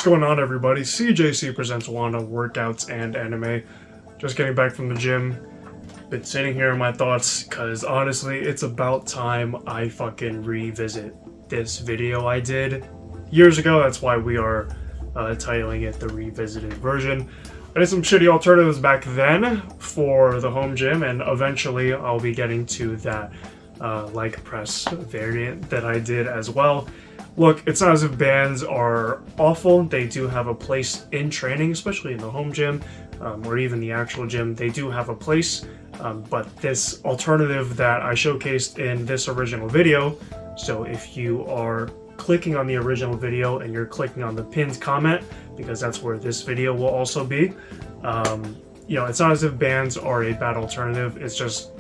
going on, everybody? CJC presents WandA Workouts and Anime. Just getting back from the gym. Been sitting here in my thoughts, because honestly, it's about time I fucking revisit this video I did years ago. That's why we are titling it the revisited version. I did some shitty alternatives back then for the home gym, and eventually I'll be getting to that leg press variant that I did as well. Look, it's not as if bands are awful. They do have a place in training, especially in the home gym or even the actual gym. They do have a place, but this alternative that I showcased in this original video, so if you are clicking on the original video and you're clicking on the pinned comment, because that's where this video will also be, you know, it's not as if bands are a bad alternative. It's just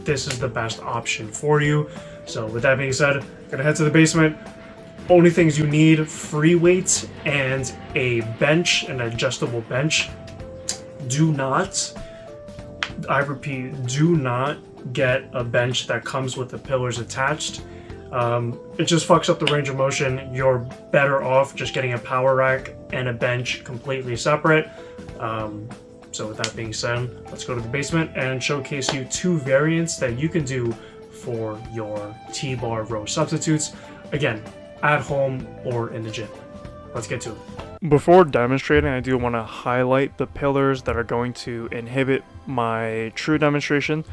this is the best option for you. So with that being said, gonna head to the basement. Only things you need: free weights and a bench, an adjustable bench. Do not, I repeat, do not get a bench that comes with the pillars attached. It just fucks up the range of motion. You're better off just getting a power rack and a bench completely separate. So with that being said, let's go to the basement and showcase you two variants that you can do for your T-bar row substitutes. Again, at home or in the gym. Let's get to it. Before demonstrating, I do want to highlight the pillars that are going to inhibit my true demonstration.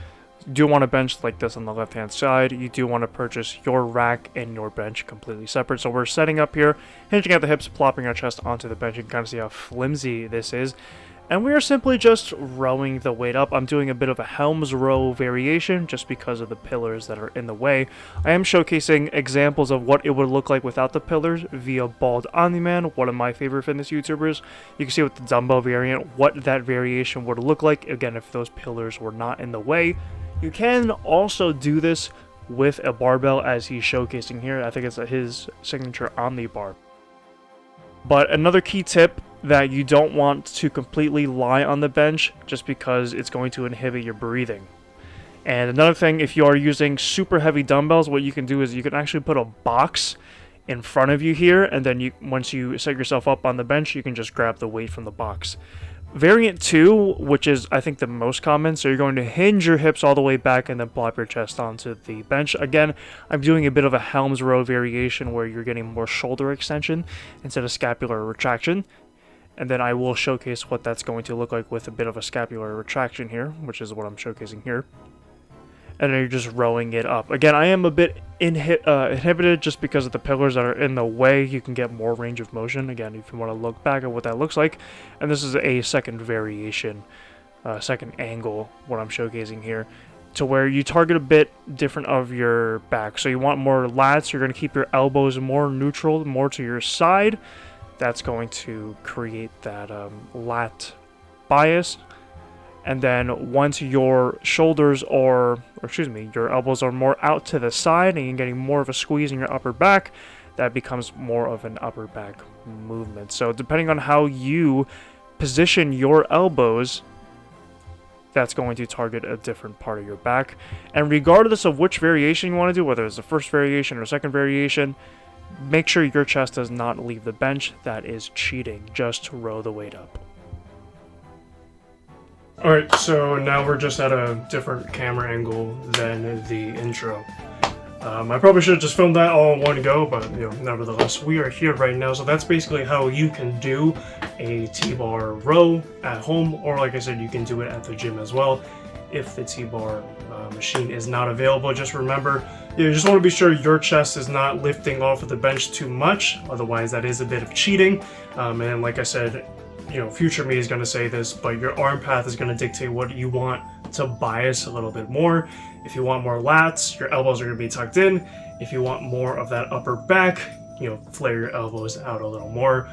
You do want a bench like this on the left hand side. You do want to purchase your rack and your bench completely separate. So we're setting up here, hinging at the hips, plopping our chest onto the bench. You can kind of see how flimsy this is. And we are simply just rowing the weight up. I'm doing a bit of a Helms row variation just because of the pillars that are in the way. I am showcasing examples of what it would look like without the pillars via Bald Omni-Man, one of my favorite fitness YouTubers. You can see with the dumbbell variant what that variation would look like, again, if those pillars were not in the way. You can also do this with a barbell as he's showcasing here. I think it's his signature Omni bar. But another key tip that you don't want to completely lie on the bench just because it's going to inhibit your breathing. And another thing, if you are using super heavy dumbbells, what you can do is you can actually put a box in front of you here, and then once you set yourself up on the bench, you can just grab the weight from the box. Variant 2, which is I think the most common, so you're going to hinge your hips all the way back and then plop your chest onto the bench. Again, I'm doing a bit of a Helms row variation where you're getting more shoulder extension instead of scapular retraction. And then I will showcase what that's going to look like with a bit of a scapular retraction here, which is what I'm showcasing here. And then you're just rowing it up. Again, I am a bit inhibited just because of the pillars that are in the way. You can get more range of motion, again, if you want to look back at what that looks like. And this is a second variation, second angle, what I'm showcasing here, to where you target a bit different of your back. So you want more lats, you're going to keep your elbows more neutral, more to your side. That's going to create that lat bias. And then once your shoulders your elbows are more out to the side and you're getting more of a squeeze in your upper back, that becomes more of an upper back movement. So depending on how you position your elbows, that's going to target a different part of your back. And regardless of which variation you want to do, whether it's the first variation or second variation, make sure your chest does not leave the bench. That is cheating. Just row the weight up. Alright, so now we're just at a different camera angle than the intro. I probably should have just filmed that all in one go, but you know, nevertheless, we are here right now. So that's basically how you can do a T-bar row at home, or like I said, you can do it at the gym as well. If the T-bar machine is not available, just remember, you just want to be sure your chest is not lifting off of the bench too much. Otherwise, that is a bit of cheating. And like I said, you know, future me is going to say this, but your arm path is going to dictate what you want to bias a little bit more. If you want more lats, your elbows are going to be tucked in. If you want more of that upper back, you know, flare your elbows out a little more.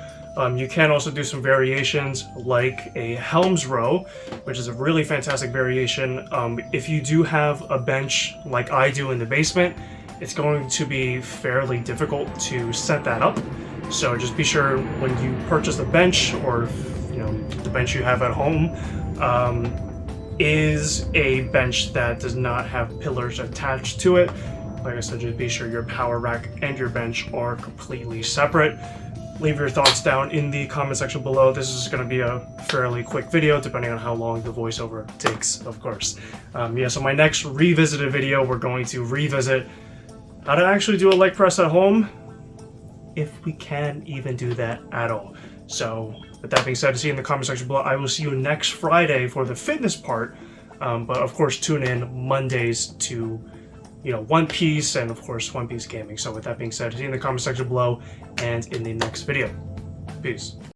You can also do some variations like a Helms row, which is a really fantastic variation. If you do have a bench like I do in the basement, it's going to be fairly difficult to set that up. So just be sure when you purchase a bench, or you know, the bench you have at home, is a bench that does not have pillars attached to it. Like I said, just be sure your power rack and your bench are completely separate. leave your thoughts down in the comment section below. This is going to be a fairly quick video, depending on how long the voiceover takes, of course. Yeah, so my next revisited video, we're going to revisit how to actually do a leg press at home, if we can even do that at all. So, with that being said, see you in the comment section below. I will see you next Friday for the fitness part, but of course tune in Mondays to, you know, One Piece and of course One Piece Gaming. So with that being said, see you in the comment section below and in the next video. Peace.